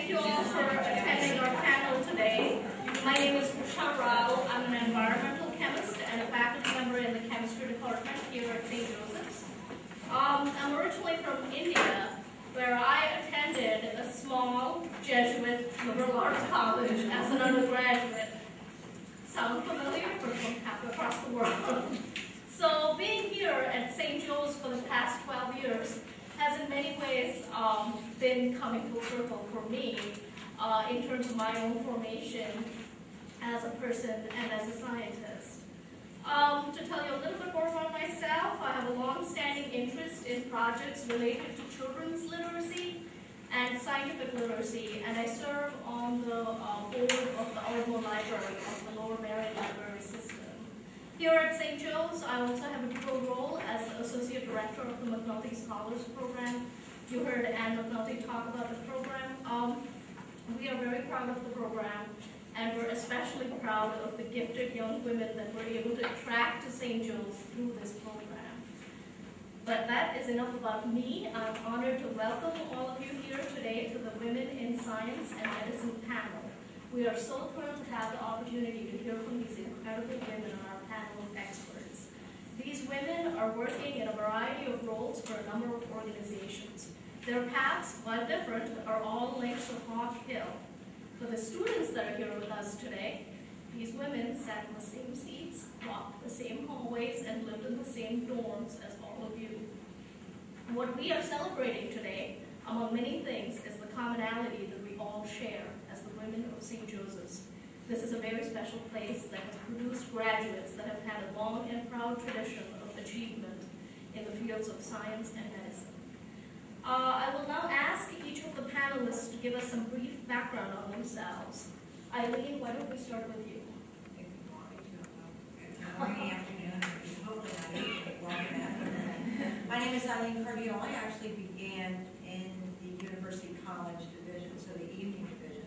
Thank you all for attending our panel today. My name is Prashant Rao. I'm an environmental chemist and a faculty member in the chemistry department here at St. Joseph's. I'm originally from India, where I attended a small Jesuit liberal arts college as an undergraduate. Sound familiar? We're from half across the world. So being here at St. Joe's for the past 12 years has in many ways been coming full circle for me in terms of my own formation as a person and as a scientist. To tell you a little bit more about myself, I have a long-standing interest in projects related to children's literacy and scientific literacy, and I serve on the board of the Ardmore Library of the Lower Merion Library System. Here at St. Joe's, I also have a dual role as the Associate Director of the McNulty Scholars Program. You heard Anne McNulty talk about the program. We are very proud of the program, and we're especially proud of the gifted young women that we're able to attract to St. Joe's through this program. But that is enough about me. I'm honored to welcome all of you here today to the Women in Science and Medicine panel. We are so thrilled to have the opportunity to hear from these incredible women on our panel of experts. These women are working in a variety of roles for a number of organizations. Their paths, while different, are all linked to Hawk Hill. For the students that are here with us today, these women sat in the same seats, walked the same hallways, and lived in the same dorms as all of you. What we are celebrating today, among many things, is the commonality that we all share as the women of St. Joseph's. This is a very special place that has produced graduates that have had a long and proud tradition of achievement in the fields of science and medicine. I will now ask each of the panelists to give us some brief background on themselves. Eileen, why don't we start with you? Good afternoon. Hopefully not evening. Welcome afternoon. My name is Eileen Cardiol. I actually began in the University College division, so the evening division.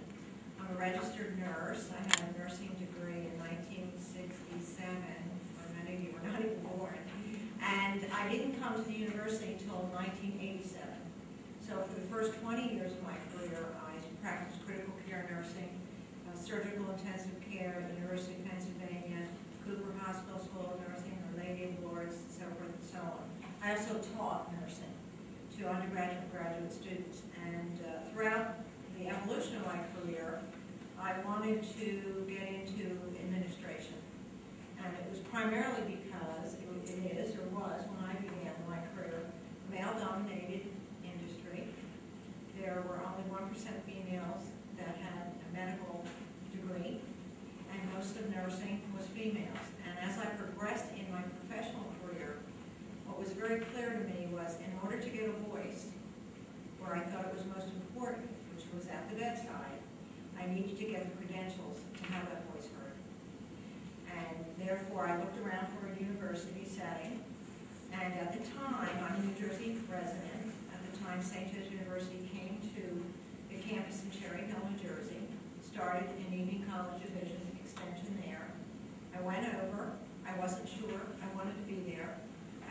I'm a registered nurse. I had a nursing degree in 1967, when many of you were not even born. And I didn't come to the university until 1987. So for the first 20 years of my career, I practiced critical care nursing, surgical intensive care at the University of Pennsylvania, Cooper Hospital School of Nursing, Our Lady of Lourdes, and so forth and so on. I also taught nursing to undergraduate and graduate students. And throughout the evolution of my career, I wanted to get into administration. And it was primarily because it is, or was, when I began my career, male-dominated industry. There were only 1% females that had a medical degree, and most of nursing was females. And as I progressed in my professional career, what was very clear to me was in order to get a voice where I thought it was most important, which was at the bedside, I needed to get the credentials to have that voice heard. And therefore, I looked around for a university setting, and at the time, I'm a New Jersey resident. At the time, St. Joe's University came to the campus in Cherry Hill, New Jersey, started an evening college division extension there. I went over. I wasn't sure I wanted to be there.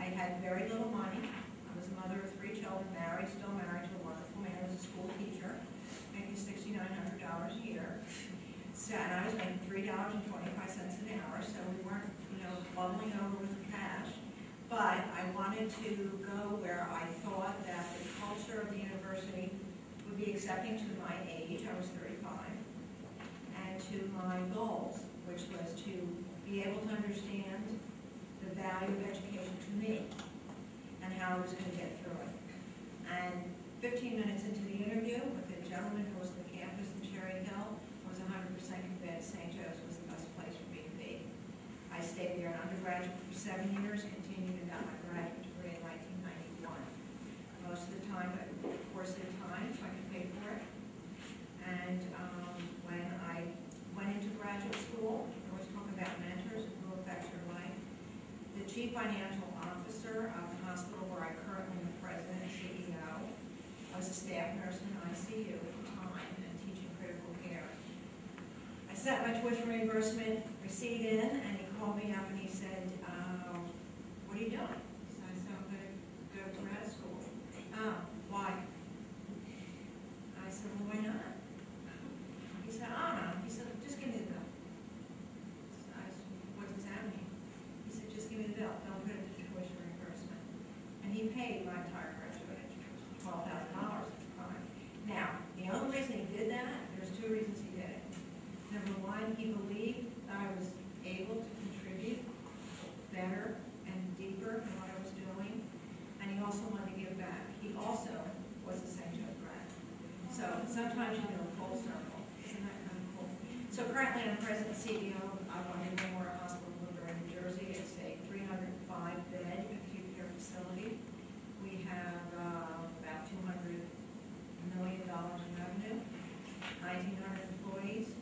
I had very little money. I was a mother of 3 children, still married to a wonderful man who was a school teacher, making $6,900 a year. So, and I was making $3.25 an hour, so we weren't, bubbling over with cash. But I wanted to go where I thought that the culture of the university would be accepting to my age, I was 35, and to my goals, which was to be able to understand the value of education to me and how I was going to get through it. And 15 minutes into the interview with the gentleman who was on the campus in Cherry Hill, I was 100% convinced St. Joe's was the best place for me to be. I stayed there an undergraduate for 7 years, continued and got my graduate degree in 1991. Most of the time, but of course at times, I could pay for it. And when I went into graduate school, I always talk about mentors and who affect your life. The chief financial officer of the hospital where I currently am the president and CEO, I was a staff nurse in ICU at the time and teaching critical care. I sent my tuition reimbursement receipt in, and he called me up and he said, what are you doing? So I said, I'm going to go to grad school. Oh, why? I said, well, why not? Number one, he believed that I was able to contribute better and deeper in what I was doing, and he also wanted to give back. He also was a St. Joe's grad. So sometimes you do a full circle. Isn't that kind of cool? So currently I'm president and CEO of London Memorial Hospital in Woodbury, New Jersey. It's a 305-bed acute care facility. We have about $200 million in revenue, 1,900 employees,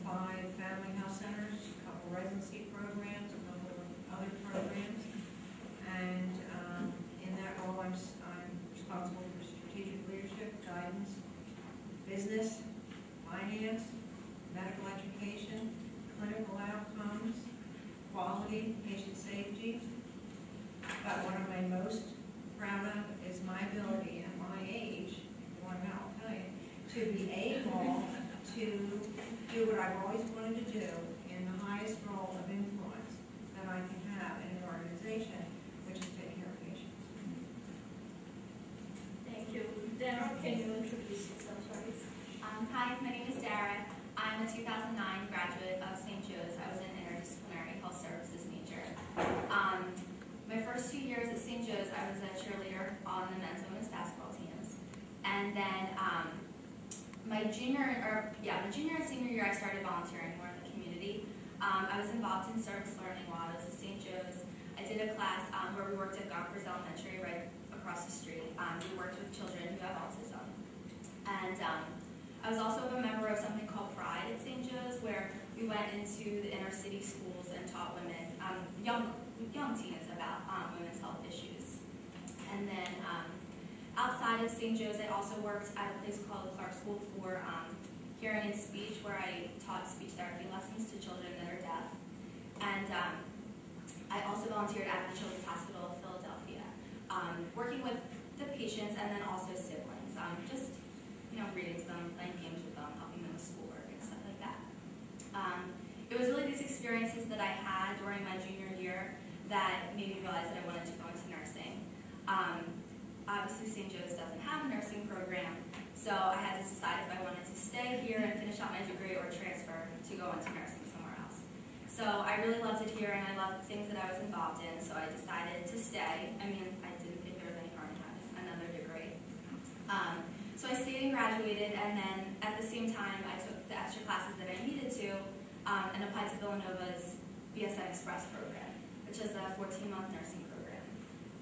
5 family health centers, a couple residency programs, a couple of other programs. And in that role, I'm responsible for strategic leadership, guidance, business, finance, medical education, clinical outcomes, quality, patient safety. But what am I most proud of is my ability at my age, one now I'll tell you, to be able to do what I've always wanted to do in the highest role of influence that I can have in an organization, which is take care of patients. Thank you. Dara, can you introduce yourself, sorry? Hi, my name is Dara. I'm a 2009 graduate of St. Joe's. I was an interdisciplinary health services major. My first 2 years at St. Joe's, I was a cheerleader on the men's and women's basketball teams. And then my junior and senior year, I started volunteering more in the community. I was involved in service learning while I was at St. Joe's. I did a class where we worked at Gompers Elementary right across the street. We worked with children who have autism. And I was also a member of something called Pride at St. Joe's, where we went into the inner city schools and taught women, young teens about women's health issues. And then outside of St. Joe's, I also worked at a place called Clark School for Hearing and Speech, where I taught speech therapy lessons to children that are deaf. And I also volunteered at the Children's Hospital of Philadelphia, working with the patients and then also siblings, just reading to them, playing games with them, helping them with schoolwork and stuff like that. It was really these experiences that I had during my junior year that made me realize that I wanted to go into nursing. Obviously, St. Joe's doesn't have a nursing program, so I had to decide if I wanted to stay here and finish out my degree or transfer to go into nursing somewhere else. So I really loved it here, and I loved the things that I was involved in, so I decided to stay. I mean, I didn't think there was any harm in having another degree. So I stayed and graduated, and then at the same time, I took the extra classes that I needed to and applied to Villanova's BSN Express program, which is a 14-month nursing program.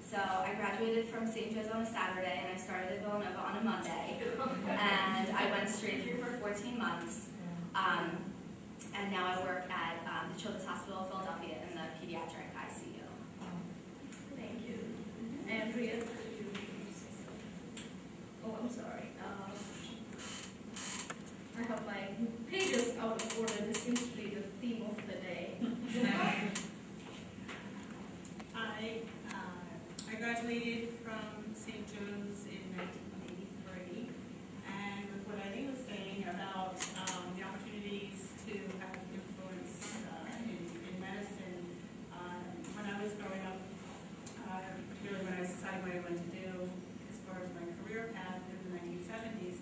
So I graduated from St. Joe's on a Saturday, and I started at Villanova on a Monday, and I went straight through for 14 months. And now I work at the Children's Hospital of Philadelphia in the pediatric ICU. Thank you. Andrea, oh, I'm sorry. I have my pages out of order. This seems to be the theme of the day. I graduated from St. Joe's in 1983, and with what Eileen was saying about the opportunities to have influence in medicine, when I was growing up, particularly when I was deciding what I wanted to do as far as my career path in the 1970s,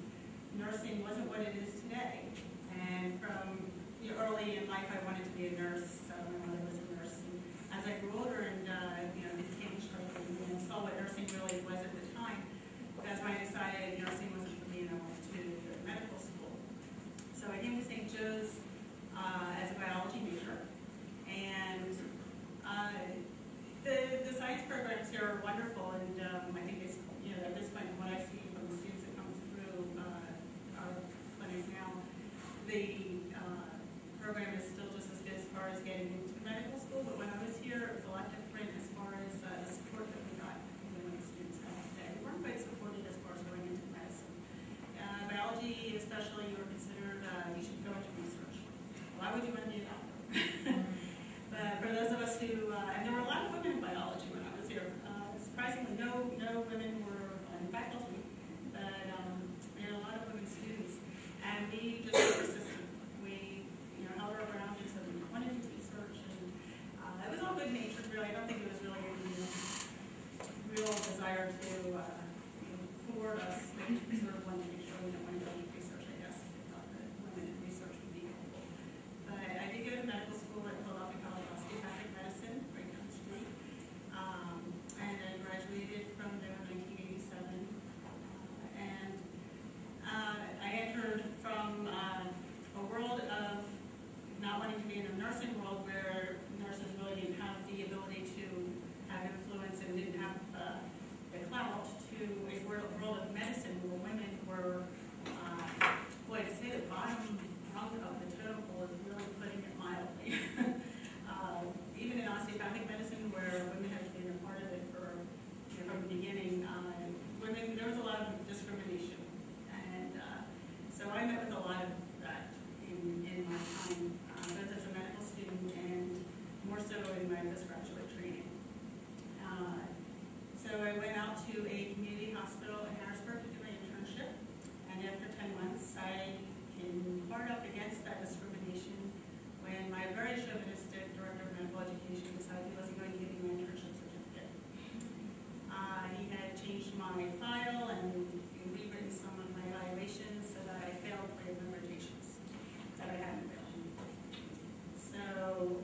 nursing wasn't what it is today. And from early in life, I wanted to be a nurse. My mother was a nurse. And as I grew older and became struggling and saw what nursing really was at the time, that's when I decided nursing wasn't for me and I wanted to go to medical school. So I came to St. Joe's as a biology major. And the science programs here are wonderful, and I think it's, at this point, what I see from the students that come through our clinic now, the program is still just as good as far as getting into medical school, but when I was here, it was a lot different as far as the support that we got from the students have today. We weren't quite supported as far as going into medicine. Biology, especially, you were considered, you should go into research. Why would you want to be a doctor? But for those of us who, and there were a lot of women in biology when I was here. Surprisingly, no women were in faculty, but we had a lot of women students, and we just were persistent. We, held our ground until we wanted to research, and it was all good natured, really. I don't think it was really any real desire to thwart us. We sort of wanted to make sure we didn't want to go into research, I guess. We thought that women in research would be helpful. hard up against that discrimination when my very chauvinistic director of medical education decided he wasn't going to give me my internship certificate. He had changed my file and rewritten some of my evaluations so that I failed 3 of the rotations that I hadn't failed. So,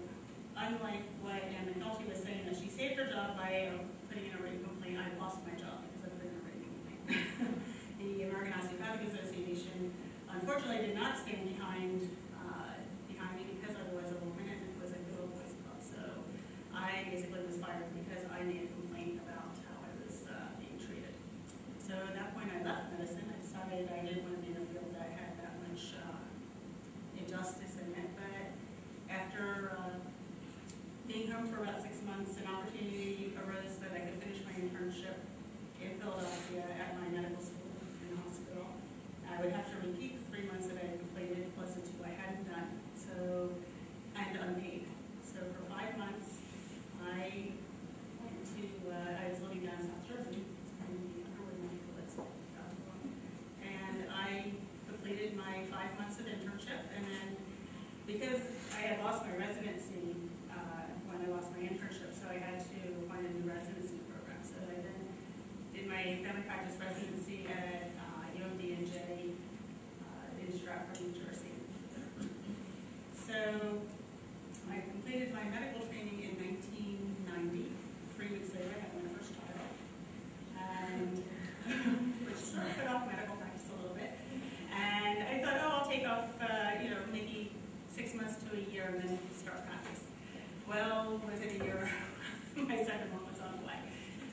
unlike what Anna McNulty was saying, that she saved her job by putting in a written complaint, I lost my job because I put in a written complaint. The American Osteopathic Association unfortunately did not stand behind me because I was a woman and it was a good old boys club. So I basically was fired because I made a complaint about how I was being treated. So at that point I left medicine. I decided I didn't want to be in a field that had that much injustice in it. But after being home for about 6 months, an opportunity arose that I could finish my internship in Philadelphia at my medical school in the hospital. I would have to repeat the 3 months that I had completed plus the 2 I hadn't done, so, and unpaid. So for 5 months, I went to, I was living down in South Jersey, in the Underwood Medical School, and I completed my 5 months of internship, and then because I had lost my residency when I lost my internship, so I had to find a new residency program. So I then did my family practice residency at UMD&J in Stratford, New Jersey. So I completed my medical training in 1990. 3 weeks later, I had my first child, and which sort of put off medical practice a little bit. And I thought, oh, I'll take off, maybe 6 months to a year and then start practice. Well, within a year, my second one was on the way.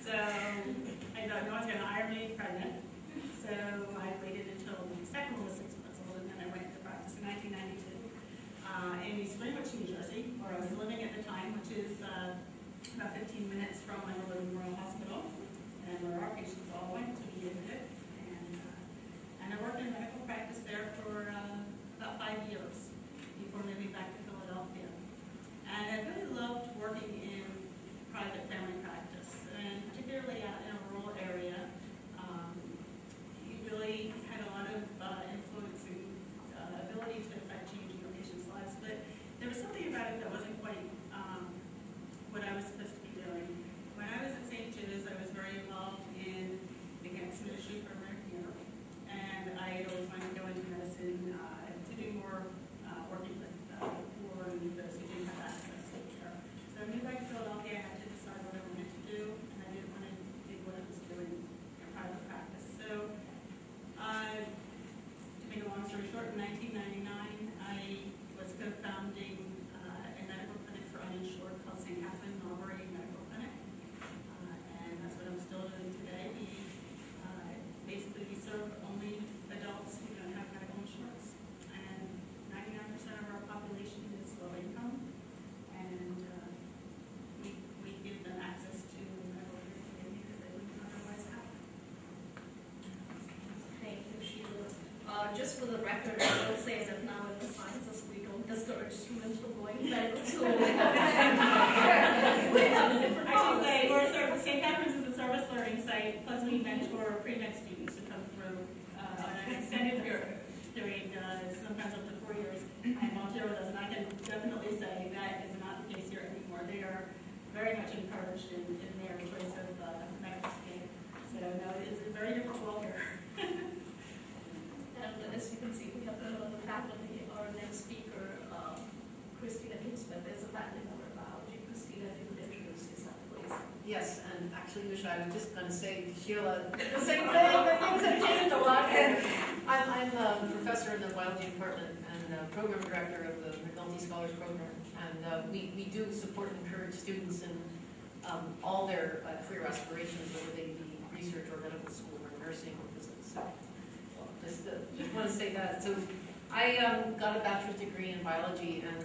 So I thought no one's going to hire me pregnant. So I waited until my second one was 6 months old, and then I went to practice in 1992 in East Greenwich, New Jersey, where I was living at the time, which is about 15 minutes from my Logan Memorial Hospital, and where our patients all went to be admitted. And I worked in medical practice there for about 5 years before moving back to Philadelphia. And I really loved working in private family practice, and particularly out in a rural area. You really had a lot of influence and ability to affect change in your patients' lives, but there was something about it that wasn't quite what I was supposed to be doing. When I was at St. Joe's, I was very involved in the cancer issue program here, and I always wanted to go into medicine to do more working with poor and those who didn't have access to care. So I moved back to Philadelphia. I had to decide what I wanted to do, and I didn't want to do what I was doing in private practice. So to make a long story short, in 1999, I was co-founding a medical clinic for uninsured called St. Catherine Marbury Medical Clinic, and that's what I'm still doing today. Basically, we serve only adults who don't have medical insurance, and 99% of our population is low income, and we give them access to medical care that they wouldn't otherwise have. Thank you, Sheila. Just for the record, I will say that now in the sciences we don't discourage students from going to medical school. We have a different policy. St. Catherine's is a service learning site, plus we mentor pre-med students who come through on an extended period, sometimes up to 4 years, and volunteer with us. And I can definitely say that is not the case here anymore. They are very much encouraged in their choice of medical school. So no, it's a very different world here. And as you can see, we have the faculty. Our next speaker, Christina Kingsmith, is a faculty member of biology. Christina, if you could introduce yourself, please. Yes, and actually, Michelle, I was just going to say to Sheila the same thing, but things have changed a lot. And I'm a professor in the biology department and program director of the McNulty Scholars Program. And we do support and encourage students in all their career aspirations, whether they be research or medical school or nursing or business. So just want to say that. So I got a bachelor's degree in biology, and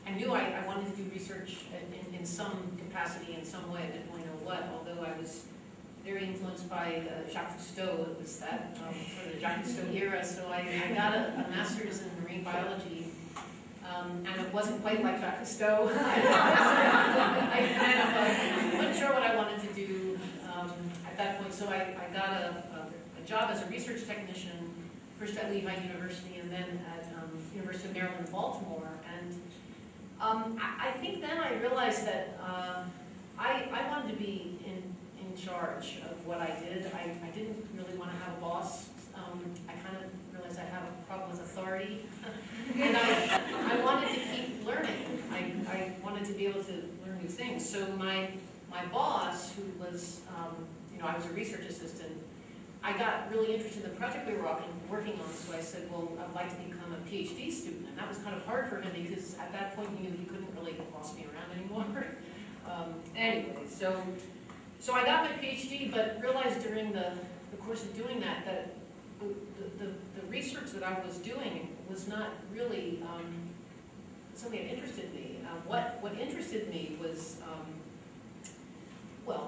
I knew I wanted to do research in some capacity, in some way. I didn't really know what, although I was very influenced by Jacques Cousteau. It was that sort of the Jacques Cousteau era. So I got a master's in marine biology, and it wasn't quite like Jacques Cousteau. I wasn't sure what I wanted to do at that point. So I got a job as a research technician for first at Lehigh University and then at University of Maryland in Baltimore. And I think then I realized that I wanted to be in charge of what I did. I didn't really want to have a boss. I kind of realized I have a problem with authority. And I wanted to keep learning. I wanted to be able to learn new things. So my boss, who was, I was a research assistant, I got really interested in the project we were working on, so I said, well, I'd like to become a PhD student. And that was kind of hard for him because at that point he knew he couldn't really boss me around anymore. Anyway, so I got my PhD, but realized during the course of doing that the research that I was doing was not really something that interested me. What interested me was,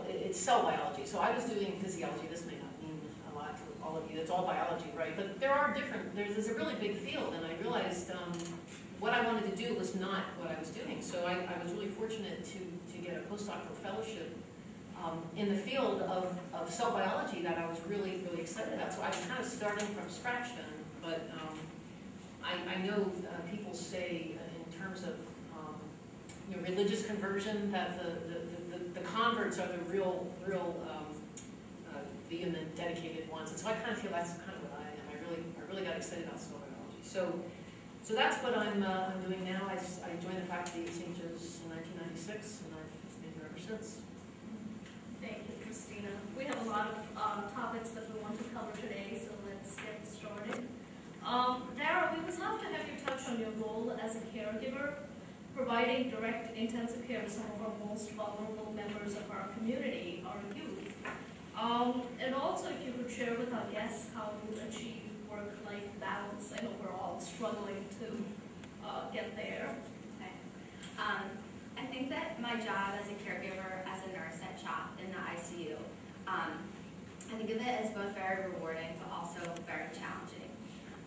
it's cell biology. So I was doing physiology. This may not mean a lot to all of you. It's all biology, right? But there's a really big field, and I realized what I wanted to do was not what I was doing. So I was really fortunate to get a postdoctoral fellowship in the field of cell biology that I was really, really excited about. So I was kind of starting from scratch then, but I know people say in terms of religious conversion that the converts are the real vehement, dedicated ones. And so I kind of feel that's kind of what I am. I really got excited about cell biology. So that's what I'm doing now. I joined the faculty at St. Joe's in 1996, and I've been here ever since. Thank you, Christina. We have a lot of topics that we want to cover today, so let's get started. Dara, we would love to have you touch on your role as a caregiver, providing direct intensive care to some of our most vulnerable members of our community, our youth. And also, if you could share with our guests how you achieve work-life balance. I know we're all struggling to get there. Okay. I think that my job as a caregiver, as a nurse at CHOP in the ICU, I think of it as both very rewarding but also very challenging.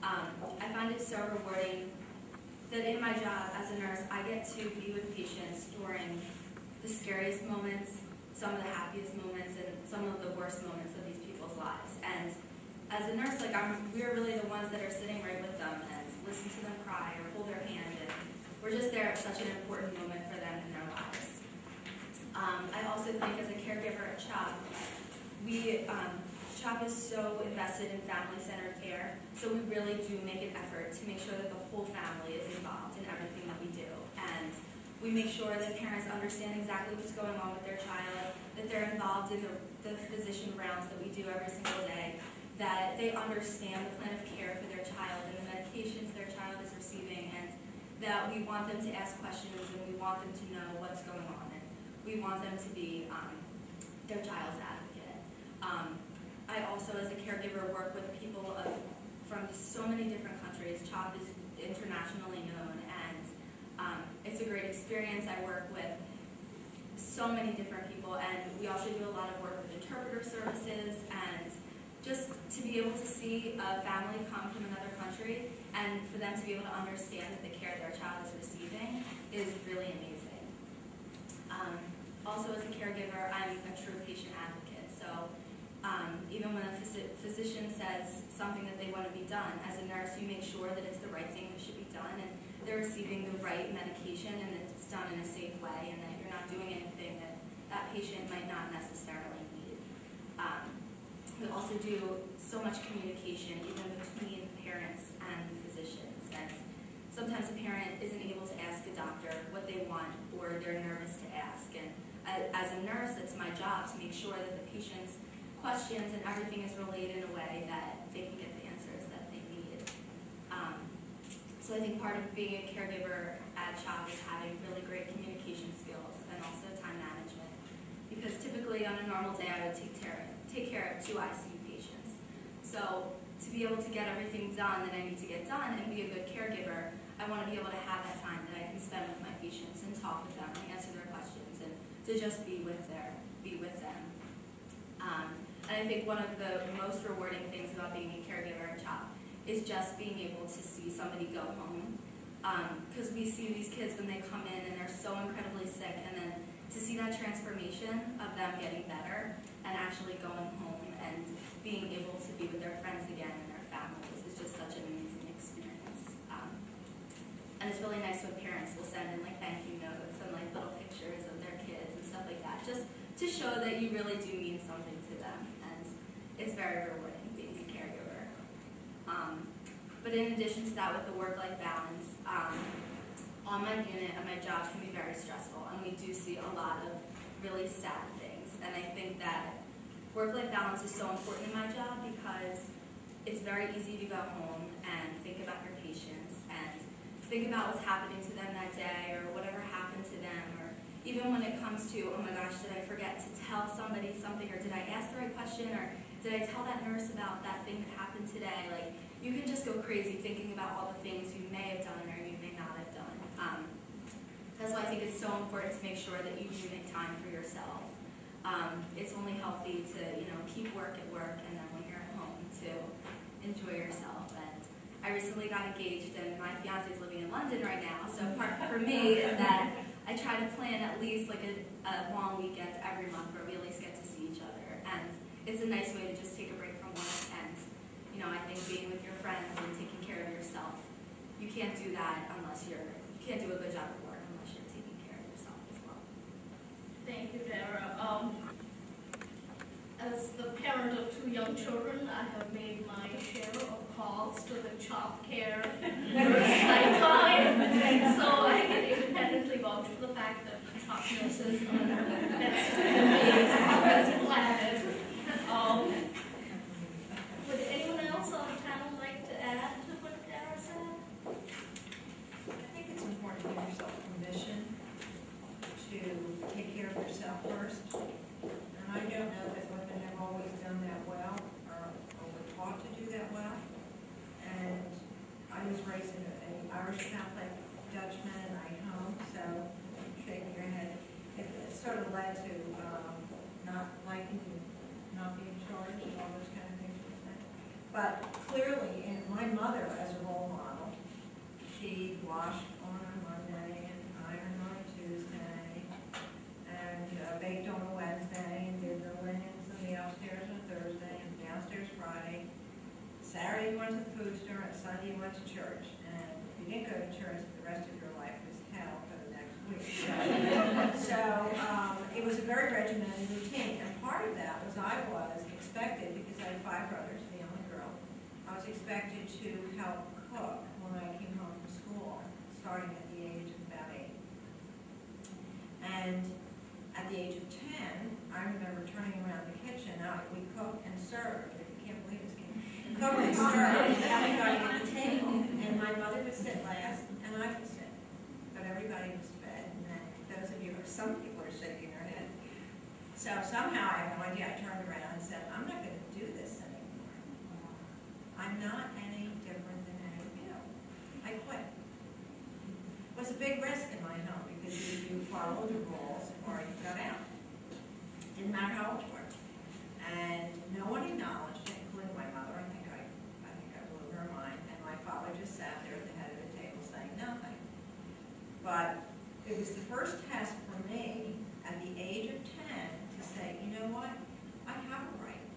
I find it so rewarding that in my job as a nurse, I get to be with patients during the scariest moments, some of the happiest moments, and some of the worst moments of these people's lives. And as a nurse, we're really the ones that are sitting right with them and listen to them cry or hold their hand, and we're just there at such an important moment for them in their lives. I also think as a caregiver at CHOP, CHOP is so invested in family-centered care, so we really do make an effort to make sure that the whole family is involved in everything that we do. And we make sure that parents understand exactly what's going on with their child, that they're involved in the physician rounds that we do every single day, that they understand the plan of care for their child and the medications their child is receiving, and that we want them to ask questions and we want them to know what's going on, and we want them to be their child's advocate. I also, as a caregiver, work with people from so many different countries. CHOP is internationally known, and it's a great experience. I work with so many different people, and we also do a lot of work with interpreter services, and just to be able to see a family come from another country and for them to be able to understand that the care their child is receiving is really amazing. Also, as a caregiver, I'm a true patient advocate. So even when a physician says something that they want to be done, as a nurse, you make sure that it's the right thing that should be done and they're receiving the right medication and that it's done in a safe way and that you're not doing anything that that patient might not necessarily need. We also do so much communication, even between parents and physicians. And sometimes a parent isn't able to ask a doctor what they want, or they're nervous to ask. And as a nurse, it's my job to make sure that the patient's questions and everything is relayed in a way that they can get the answers that they need. So I think part of being a caregiver at CHOP is having really great communication skills and also time management. Because typically on a normal day, I would take care of 2 ICU patients. So to be able to get everything done that I need to get done and be a good caregiver, I want to be able to have that time that I can spend with my patients and talk with them and answer their questions and to just be with them. And I think one of the most rewarding things about being a caregiver at CHOP is just being able to see somebody go home. Because we see these kids when they come in and they're so incredibly sick, and then to see that transformation of them getting better and actually going home and being able to be with their friends again and their families is just such really nice when parents will send in like thank you notes and like little pictures of their kids and stuff like that, just to show that you really do mean something to them, and it's very rewarding being a caregiver. But in addition to that, with the work-life balance, on my unit and my job can be very stressful, and we do see a lot of really sad things. And I think that work-life balance is so important in my job because it's very easy to go home and think about your patients and think about what's happening to them that day or whatever happened to them, or even when it comes to, oh my gosh, did I forget to tell somebody something, or did I ask the right question, or did I tell that nurse about that thing that happened today? Like, you can just go crazy thinking about all the things you may have done or you may not have done. That's why I think it's so important to make sure that you do make time for yourself. It's only healthy to, keep work at work, and then when you're at home to enjoy yourself. And I recently got engaged, and my fiance is living in London right now, so part for me is that I try to plan at least like a long weekend every month where we at least get to see each other. And it's a nice way to just take a break from work, and I think being with your friends and taking care of yourself, you can't do that unless you can't do a good job at work unless you're taking care of yourself as well. Thank you, Dara. As the parent of 2 young children, I have made my share of calls to the child care nurse pipeline, so I can independently vouch for the fact that the top nurses are next to me as planned. Would anyone else on the panel like to add to what Dara said? I think it's important to give yourself permission to take care of yourself first. And I don't know that women have always done that well, or were taught to do that well. And I was raised in an Irish Catholic Dutch Mennonite home, so shaking your head, it sort of led to not liking to not be in charge and all those kind of things. But clearly, in my mother as a role model, she washed on a Monday and ironed on a Tuesday, and baked on a Wednesday, and did the linens in the upstairs on Thursday, and downstairs Friday. Saturday you went to the food store, and Sunday you went to church. And if you didn't go to church, the rest of your life was hell for the next week. So it was a very regimented routine, and part of that was I was expected, because I had 5 brothers, the only girl, I was expected to help cook when I came home from school, starting at the age of about 8. And at the age of 10, I remember turning around the kitchen. We cooked and served. You can't believe this game. Cooked and served, everybody at the table. And my mother would sit last, and I would sit. But everybody was fed. And then some people are shaking their head. So somehow, I have no idea, I turned around and said, I'm not going to do this anymore. I'm not any different than any of you. I quit. It was a big risk in my home, because you follow the rules or you got out. Didn't matter how old you were. And no one acknowledged it, including my mother. I think I blew her mind. And my father just sat there at the head of the table saying nothing. But it was the first test for me at the age of 10 to say, you know what? I have a right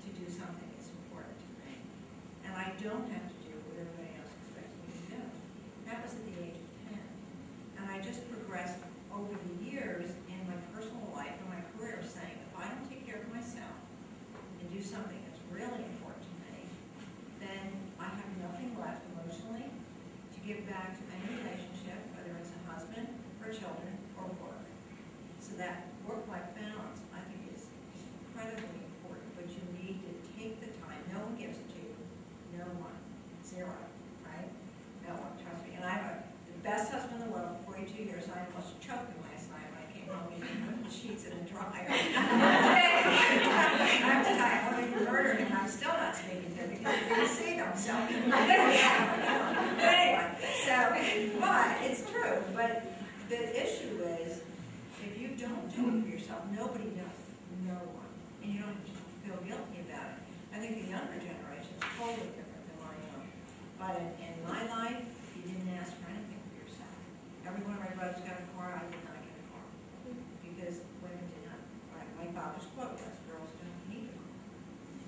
to do something that's important to me. And I don't have to do what everybody else expects me to do. That was at the age of 10. And I just progressed over the years in my personal life and my career, saying, if I don't take care of myself and do something that's really important to me, then I have nothing left emotionally to give back to any relationship, whether it's a husband or children or work. So that work-life balance, I think, is incredibly important, but you need to take the time. No one gives it to you. No one. 0, right? No one, trust me. And I have the best husband in the world for 42 years. I almost choked him last night when I came home and he put the sheets in the dryer. I have to tell you, I wanted to murder him. I'm still not speaking to him because he didn't see them. So, but anyway, but it's true. But the issue is, if you don't do it for yourself, nobody does it. No one. And you don't have to feel guilty about it. I think the younger generation is totally different than I am. But in my life, you didn't ask for anything for yourself. Every one of my brothers got a car, I did not get a car. Because women did not. My father's quote was, girls don't need a car.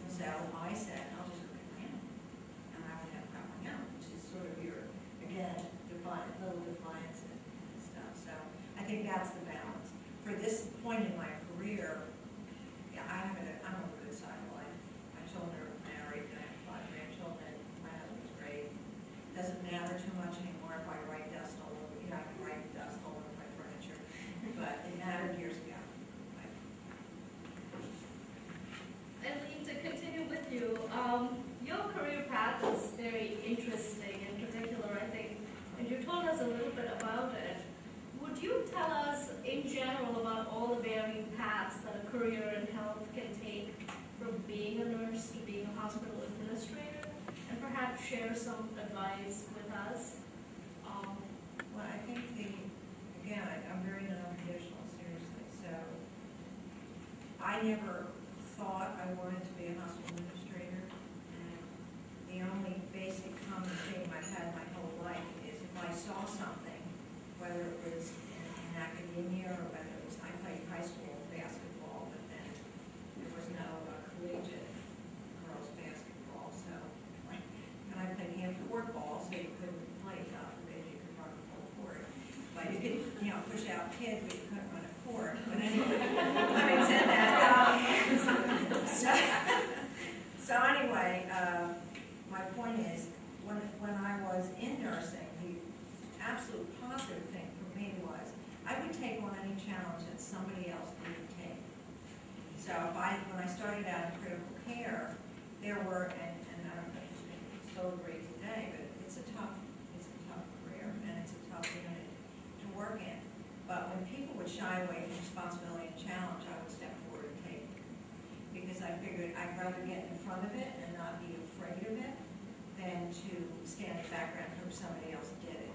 So I said, I'll just go get my own. And I would have got my own, which is sort of your, again, divine, the point in my career, yeah, I'm on a good side of life. My children are married, and I have 5 grandchildren. My husband's great. Doesn't matter too much anymore if I write dust all over, I can write dust all over my furniture, but it mattered years ago. Eileen, to continue with you, your career path is very interesting. In particular, I think, and you told us a little bit about it. Would you tell us, in general, about all the varying paths that a career in health can take, from being a nurse to being a hospital administrator, and perhaps share some advice with us? Well, I think again, I'm very non-traditional, seriously. So I never thought I wanted to be a hospital administrator. And the only basic common theme I've had my whole life is if I saw something, whether it was in academia or whether it was, I played high school basketball, but then there was no collegiate girls basketball. So, and I played hand court ball, so you couldn't play God forbid you could run a full court. But you could, push out kids, but you couldn't run a court. But anyway, having said that, so anyway, my point is, when I was in nursing, the absolute positive thing for me was I would take on any challenge that somebody else didn't take. So when I started out in critical care, there were, and I don't know if it's so great today, but it's a tough career, and it's a tough unit to work in. But when people would shy away from responsibility and challenge, I would step forward and take it. Because I figured I'd rather get in front of it and not be afraid of it than to stand in the background and hope somebody else did it.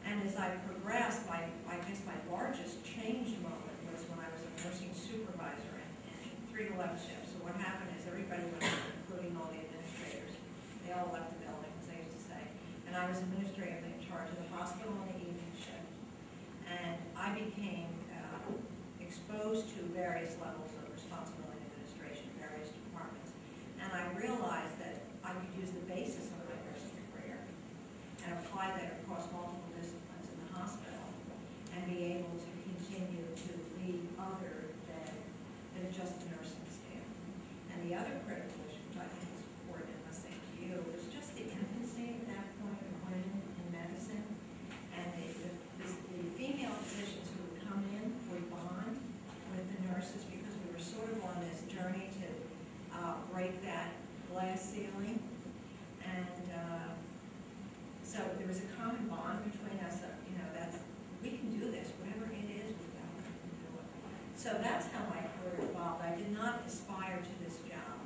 And as I progressed, I guess my largest change moment was when I was a nursing supervisor in 3 to 11 shifts. So what happened is everybody went home, including all the administrators. They all left the building, as they used to say. And I was administratively in charge of the hospital on the evening shift. And I became exposed to various levels of responsibility and administration, various departments. And I realized that I could use the basis of my nursing career and apply that across multiple disciplines in the hospital and be able to continue to lead other than just the nursing staff. And the other critical issue, which I think is important in listening to you, was just the infancy at that point of women in medicine. And the female physicians who would come in would bond with the nurses because we were sort of on this journey to break that glass ceiling. And so there was a common bond between us that, we can do this, whatever it is, we can do it. So that's how my career evolved. I did not aspire to this job.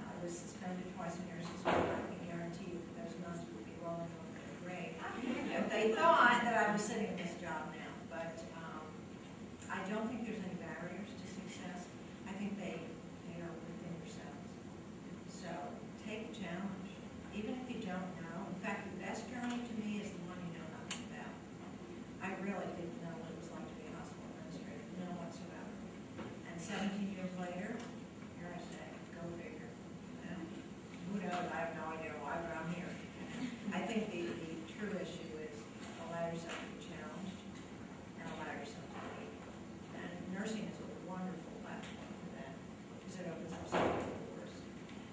I was suspended twice in nursing school. I can guarantee you that those nuns would be rolling over their grave if they thought that I was sitting in this job now. But I don't think there's any barriers to success. I think they are within yourselves. So take the challenge, even if you don't know. In fact, the best journey to me is the one you know nothing about. I really didn't know what it was like to be a hospital administrator, none whatsoever. And 17 years later, here I say, go figure. Who knows? I have no idea why, but I'm here. I think the true issue is allow yourself to be challenged and allow yourself to lead. And nursing is a wonderful platform for that because it opens up so many doors.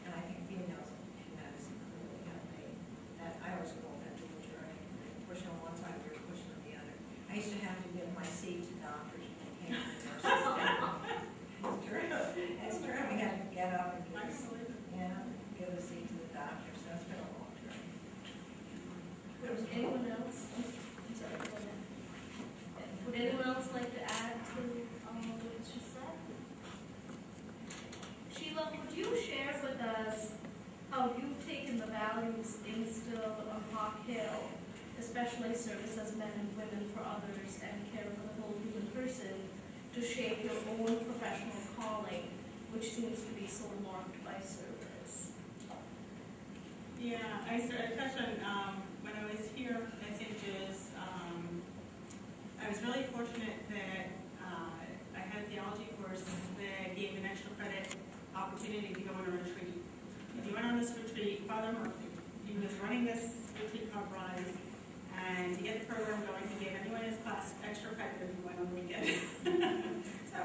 And I think females in medicine clearly have made that. I always call that dual journey. Pushing on one side, you're pushing on the other. I used to have to give my seat to doctors when they came to the nurses. It's true. It's true. We had to get up and give a seat to the doctor. So it's been a long journey. Anyone else? I'm sorry, go ahead. Would anyone else like to add to what was just said? Sheila, would you share with us how you've taken the values instilled on Hawk Hill, especially service as men and women for others and care for the whole human person, to shape your own professional calling, which seems to be so marked by service? Yeah, I touched on when I was here at St. Joe's. I was really fortunate that I had a theology course that gave an extra credit opportunity to go on a retreat. If you went on this retreat, Father Murphy, he was running this retreat called Rise, and to get the program going, he gave anyone in his class extra credit if you went on the weekend. So,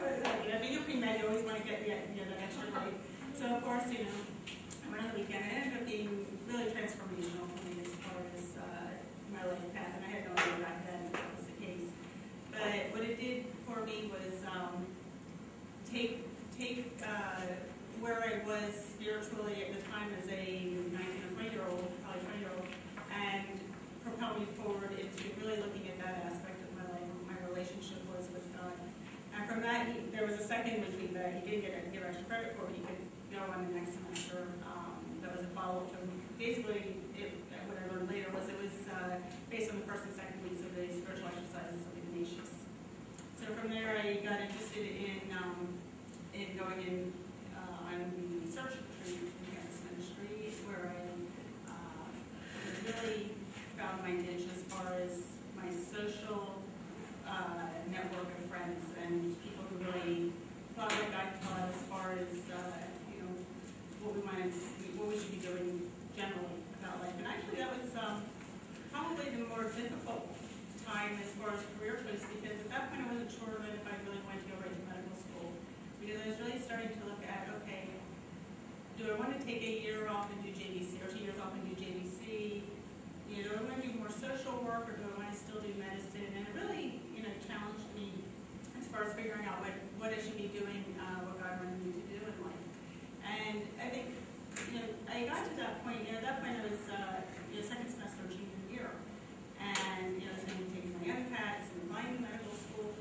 being a pre-med, you always want to get that extra light. So, of course, I went on the weekend, and it ended up being really transformational for me as far as my life path, and I had no idea back then that was the case. But what it did for me was take where I was spiritually at the time as a 19 or 20-year-old, probably 20-year-old, and propel me forward into really looking at that aspect of my life, what my relationship was with God. And from that, there was a second retreat that he didn't give extra credit for, but he could go on the next semester. That was a follow-up to basically, what I learned later was it was based on the first and second weeks of the spiritual exercises of Ignatius. So from there, I got interested in going in on the search retreat in campus ministry, where I really found my niche as far as my social network of friends and people who really thought like I thought as far as what we should be doing generally about life. And actually, that was probably the more difficult time as far as career choice, because at that point I wasn't sure if I really wanted to go right to medical school, because I was really starting to look at, okay, do I want to take a year off and do JVC, or 2 years off and do JVC? Do I want to do more social work, or do I want to still do medicine? And it really, challenged me as far as figuring out what I should be doing, what God wanted me to do in life. And I think, I got to that point. At that point I was second semester of junior year, and I was going to take my MCATs and applying to medical school.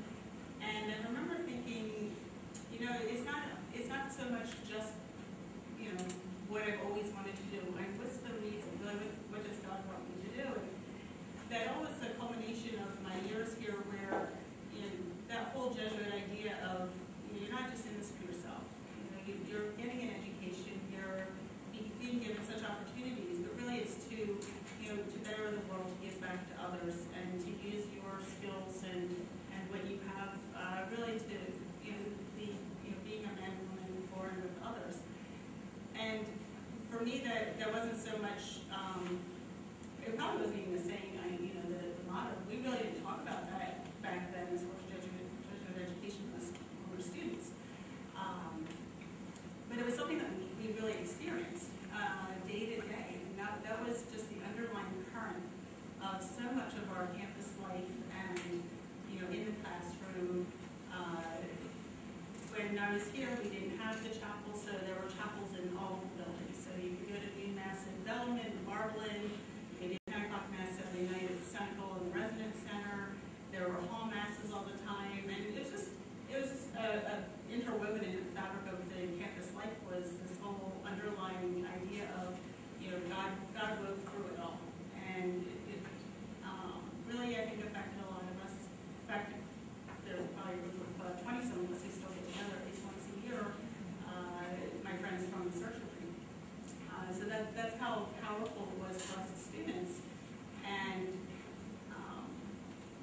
And I remember thinking, it's not so much just what I've always wanted to do. And what's the reason? What does God want me to do? And that all was a culmination of my years here, where that whole Jesuit idea of you're not just in this for yourself. You're getting an education. You're being given such opportunities, but really it's to better the world, to give back to others, and to use your skills and what you have really to being a man and woman for and with others. And for me, that wasn't so much. It probably wasn't even the saying. The motto. We really didn't talk about that back then as far as Jesuit education was when we were students. But it was something that we really experienced day to day. And that was just the underlying current of so much of our campus life, and in the classroom. When I was here, we didn't have the chapel, so there were chapels in all the buildings. So you could go to Noon Mass in Bellman, Marblin, you could do 10 o'clock Mass every night at the Senecal and the Residence Center. There were hall masses all the time, and it was just interwoven in the fabric of the campus life was this whole underlying idea of God wove through it all, and it really, I think, affected a lot of us. In fact, there's probably a group of 20-some of us who still get together at least once a year, my friends from the search retreat. So that's how powerful it was for us as students. And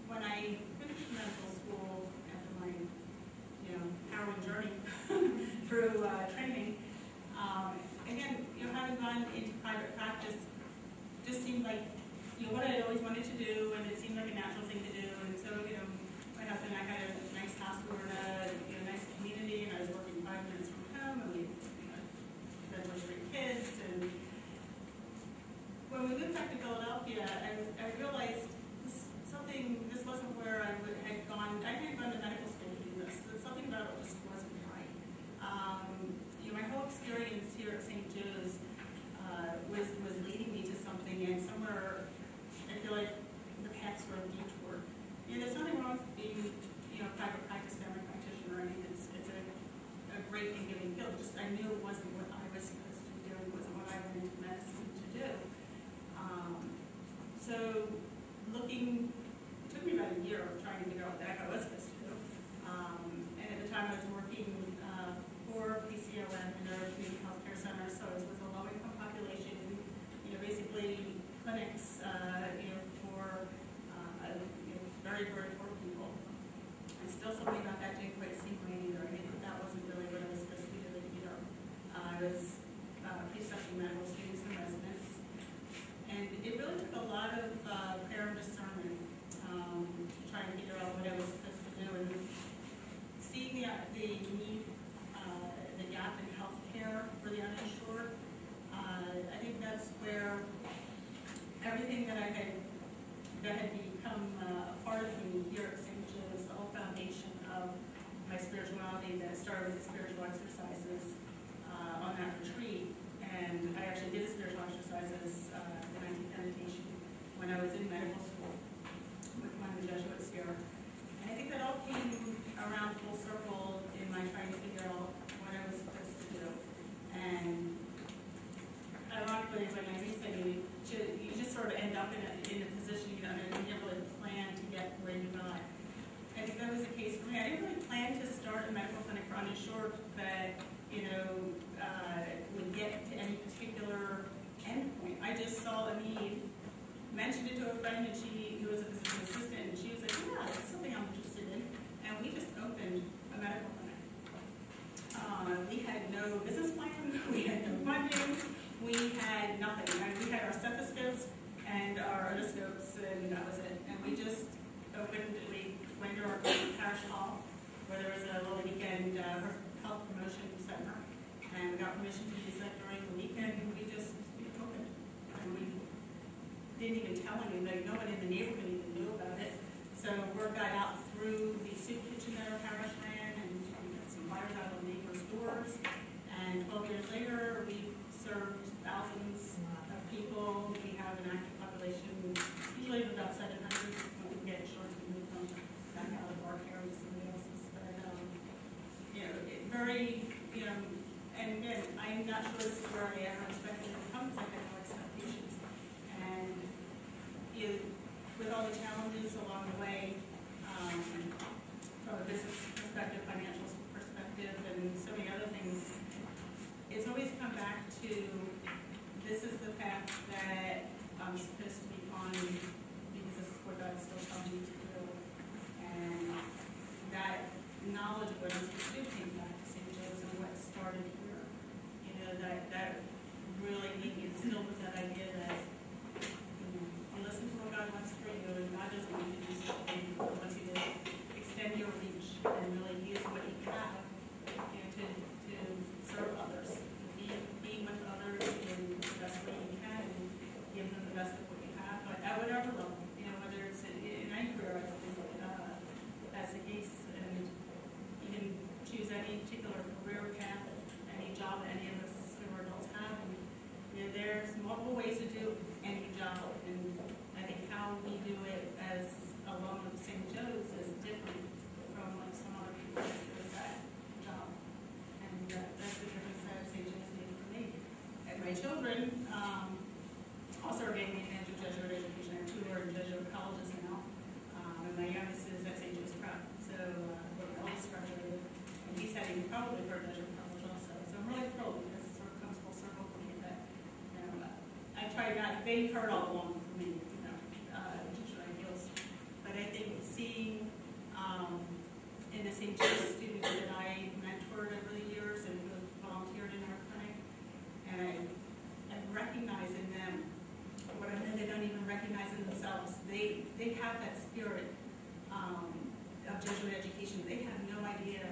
when I finished medical school after my harrowing journey through training, again, having gone into private practice just seemed like what I had always wanted to do, and it seemed like a natural thing to do. And so, my husband and I had a nice house. We were in a nice community, and I was working 5 minutes from home, and we had 3 kids. And when we moved back to Philadelphia, I realized this wasn't where I had gone. I hadn't gone to medical school to do this. Something about it just wasn't right. My whole experience here at St. Joe's was leading me to something, and somewhere I feel like the paths were detoured. There's nothing wrong with being, private practice family practitioner. I mean, it's a great and giving field. Just I knew it wasn't what I was supposed to be doing. It wasn't what I went into medicine to do. So looking, it took me about a year of trying to figure out what the heck I was supposed to do. And at the time I was working for PCOM in their community health care center, so it was with a low-income population, basically clinics, for very, very poor people. And still something about that didn't quite seem right either. I think that wasn't really what I was supposed to be doing either. I was precepting medical students and residents. And it really took a lot of prayer and discernment to try and figure out what I was supposed to do. And seeing everything that had become a part of me here at St. Joe's, the whole foundation of my spirituality that started with the spiritual exercises on that retreat. And I actually did the spiritual exercises, the 19th meditation, when I was in medical school with one of the Jesuits here. And I think that all came around full circle in my trying to figure out what I was supposed to do. And ironically, when I said you just sort of end up in a position, and you never really plan to get where you got. I think that was the case for me. I didn't really plan to start a medical clinic for uninsured that, would get to any particular endpoint. I just saw a need, mentioned it to a friend, and who was a physician assistant, and she was like, yeah, that's something I'm interested in. And we just opened a medical clinic. We had no business plan, we had no funding, we had nothing. We had our stethoscopes and our otoscopes, and that was it. And we just opened, we went to our parish hall, where there was a little weekend health promotion center, and we got permission to use that during the weekend, and we just opened. And we didn't even tell anybody, no one in the neighborhood even knew about it. So word got out through the soup kitchen that our parish ran, and we got some flyers out on neighbors' doors. And 12 years later, we've served thousands of people. We have an active population, usually of about 700. When we get insurance, we move them back out of our care to somebody else's. But, and again, I'm not sure this is where I ever expected it to come, because I had no expectations. And with all the challenges along the way, from a business perspective, financial perspective, and so many other things, it's always come back to this is the path that I'm supposed to be on, because this is what God's still telling me to do. And that knowledge of what I'm supposed to do came back to St. Joe's and what started here. That really made me instilled with that idea that you listen to what God wants for you, and God doesn't want you to do something. He wants you to extend your reach and really use what you have to serve others, be with others in the best way you can, and give them the best of what you have. But at whatever level, whether it's in any career, I think that's the case. And you can choose any particular career path, any job that any of us who are adults have. And, there's multiple ways to do any job, and I think how we do it as alum of St. Joe's is different from some other people that do that job. And that's the difference that St. Joe's made for me. And my children also are getting the advantage of Jesuit education. I have 2 who are in Jesuit colleges now, and my youngest is at St. Joe's Prep. So we're eldest graduated, and he's heading probably for a Jesuit college also. So I'm really thrilled because it sort of comes full circle for me that I try not. They've heard all along from me, teacher ideals, but I think seeing in the St. Joe's students that I mentored over the years and who have volunteered in our clinic, and I recognize in them what I know they don't even recognize in themselves. They have that spirit of Jesuit education. They have no idea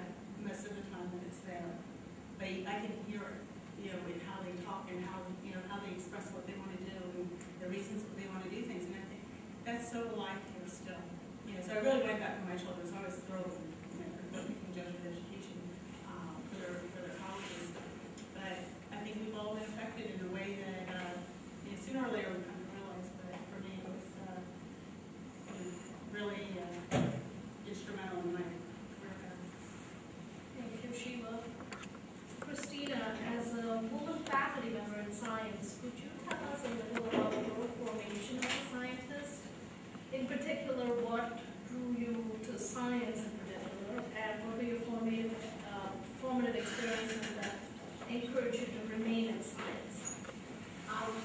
most of the time that it's there, but I can hear it, in how they talk and how they express what they want to do and the reasons they want to do things. And I think that's so alive here still. So I really like that for my children. So I was thrilled for Jesuit education for their colleges. But I think we've all been affected in a way that sooner or later we come to realize. But for me, it was really instrumental in my career. Thank you, Sheila. Christina, as a woman faculty member in science, could you tell us a little about your formation as a scientist? In particular, what drew you to science in particular, and what were your formative experiences that encouraged you to remain in science?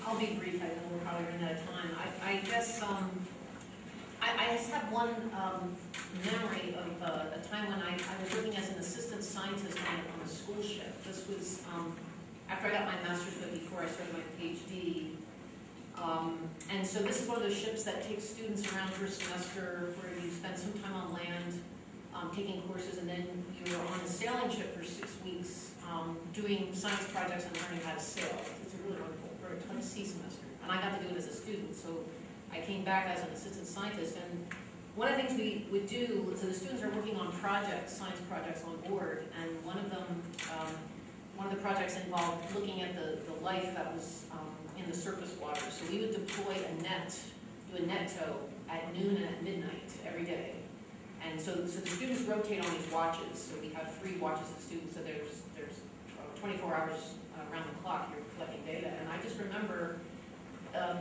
I'll be brief. I know we're probably running out of time. I guess I just have one memory of a time when I was working as an assistant scientist on a school ship. This was after I got my master's, but before I started my PhD. And so this is one of those ships that takes students around for a semester where you spend some time on land taking courses, and then you're on a sailing ship for 6 weeks doing science projects and learning how to sail. It's a really wonderful, very fun sea semester. And I got to do it as a student, so came back as an assistant scientist, and one of the things we would do, so the students are working on projects, science projects on board, and one of the projects involved looking at the life that was in the surface water. So we would deploy a net, do a net tow at noon and at midnight every day. And so the students rotate on these watches. So we have 3 watches of students, so there's 24 hours around the clock you're collecting data. And I just remember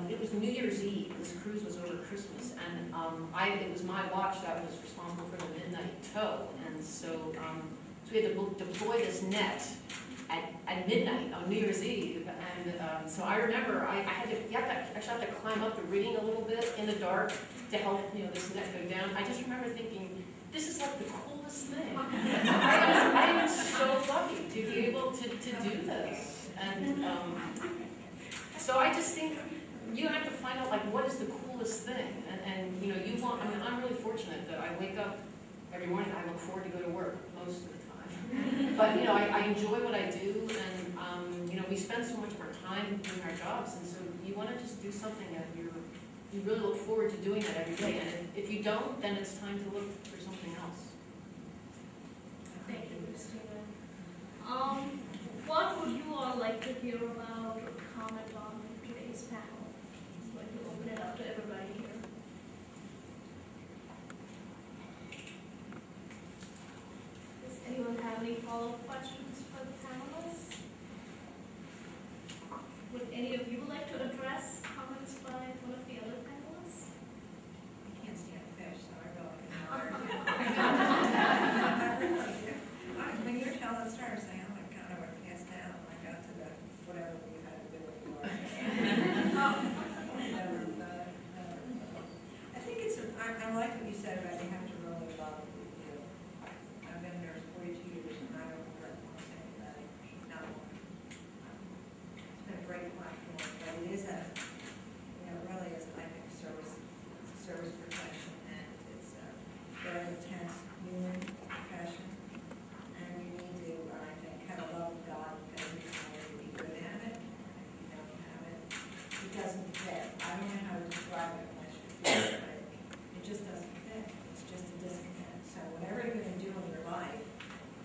it was New Year's Eve. This cruise was over Christmas, and it was my watch that was responsible for the midnight tow. And so we had to deploy this net at midnight on New Year's Eve. And so I remember I had to, actually have to climb up the rigging a little bit in the dark to help this net go down. I just remember thinking, this is like the coolest thing. I am so lucky to be able to do this. And so I just think you have to find out, like, what is the coolest thing? And you want, I mean, I'm really fortunate that I wake up every morning, I look forward to go to work most of the time. But, I enjoy what I do, and, we spend so much of our time doing our jobs, and so you want to just do something that you really look forward to doing that every day. And if you don't, then it's time to look for something else. Thank you, Christina. What would you all like to hear about or comment on today's panel? I'm going to open it up to everybody here. Does anyone have any follow-up questions for the panelists? Would any of you like to address comments by one of the other panelists? I can't stand fish, so I really can. When you were telling the story, I was saying, oh, I kind of went past down. I got to the whatever we had to do anymore. I think I like what you said about you have to really love what you do. I've been there 42 years, and I don't regret one thing about it. Not one. It's been a great platform, but it is really is, I think, service profession, and it's a very intense human profession, and you need to, I think, have a love of God because you want to be good at it. If you don't have it, it doesn't fit. I don't know how to describe it unless you feel it, but it just doesn't fit. It's just a disconnect. So whatever you're going to do in your life,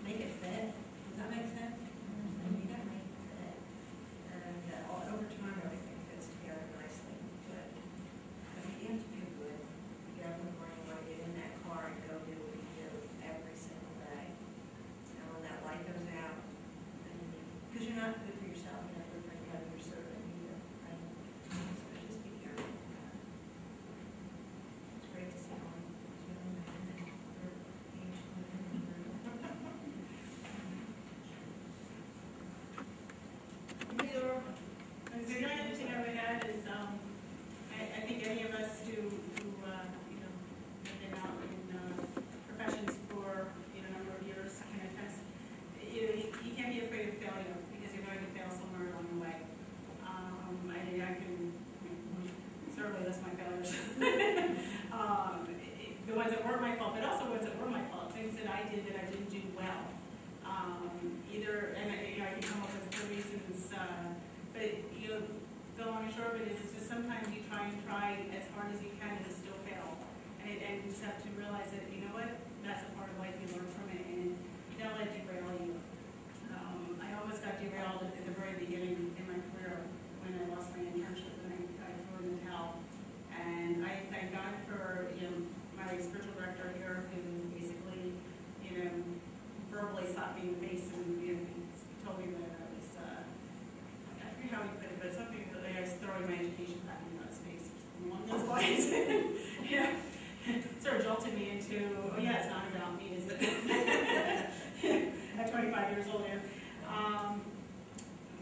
make it fit. Does that make sense? You got to make it fit. And over time, everything fits together nicely. But you have to feel good. You get up in the morning, want to get in that car and go do what you do every single day. And when that light goes out, because you're not good for yourself, you're not good for anybody you're serving either. Right? So just be careful with that. It's great to see all these young men and age women. Your The only other thing I would add is, I think any of us who have been out in professions for a number of years can attest, you can't be afraid of failure because you're going to fail somewhere along the way. I can certainly list my failures. The ones that weren't my fault, but also ones that were my fault, things that I did that I didn't do well. I can come up with the reasons, but the long and short of it is, it's just sometimes you try as hard as you can and you still fail. And you just have to realize that, you know what, that's a part of life, you learn from it, and don't let it derail you. I almost got derailed at the very beginning in my career when I lost my internship and I threw in the towel. And I thank God for, my spiritual director here who basically, verbally slapped me in the face and told me that I was, I forget how he put it, but something that I was throwing my education back in God's face or something along those lines. Sort of jolted me into, oh yeah, it's not about me, is it? At 25 years old,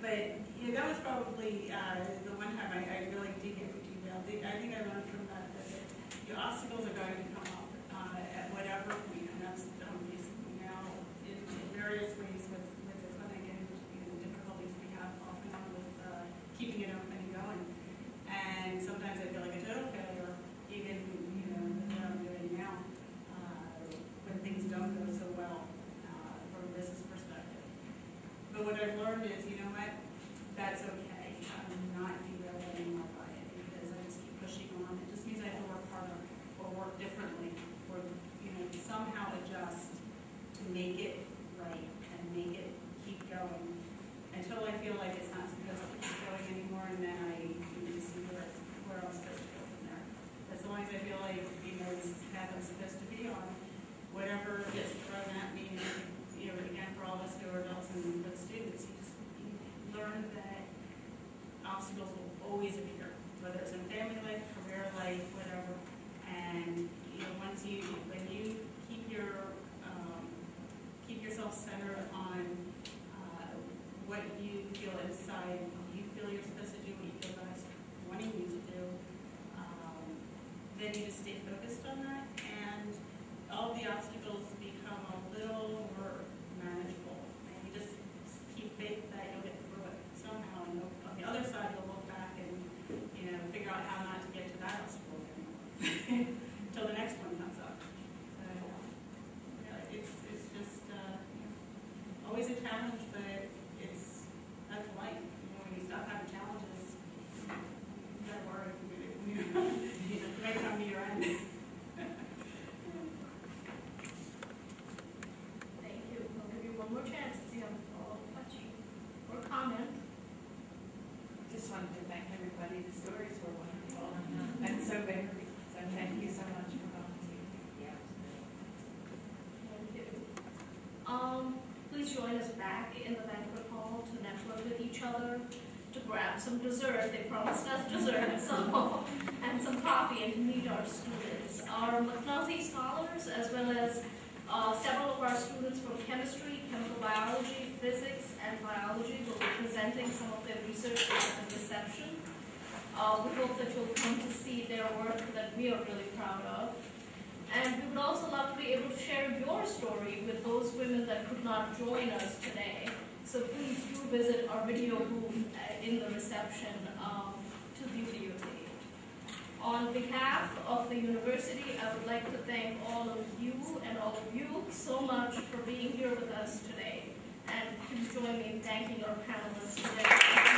but that was probably the one time I really did get derailed. I think I learned from that the obstacles are going to come up at whatever point, and that's basically now in various ways with the clinic and the difficulties we have often with keeping it open and going. And sometimes I feel like a total failure, even what I'm doing now, when things don't go so well from a business perspective. But what I've learned is, you know what, that's okay. I'm not derailed anymore by it because I just keep pushing on. It just means then you just stay focused on that, and all the obstacles become a little more manageable. And you just keep faith that you'll get through it somehow, and on the other side, you'll look back and, you know, figure out how not to get to that obstacle again until the next one comes up. So, yeah, it's just always a challenge, but that's life. You know, when you stop having challenges, you gotta worry. You may come to your end. Thank you. I'll give you one more chance if you have a follow-up question or comment. Just wanted to thank everybody. The stories were wonderful and so varied. So thank you so much for volunteering. Yeah. Thank you. Please join us back in the banquet hall to network with each other, to grab some dessert. They promised us dessert, so, and some coffee, and to meet our students. Our McNulty scholars, as well as several of our students from chemistry, chemical biology, physics, and biology will be presenting some of their research at the reception. We hope that you'll come to see their work that we are really proud of. And we would also love to be able to share your story with those women that could not join us today. So please do visit our video booth in the reception to videotape. On behalf of the university, I would like to thank all of you and all of you so much for being here with us today. And please join me in thanking our panelists today.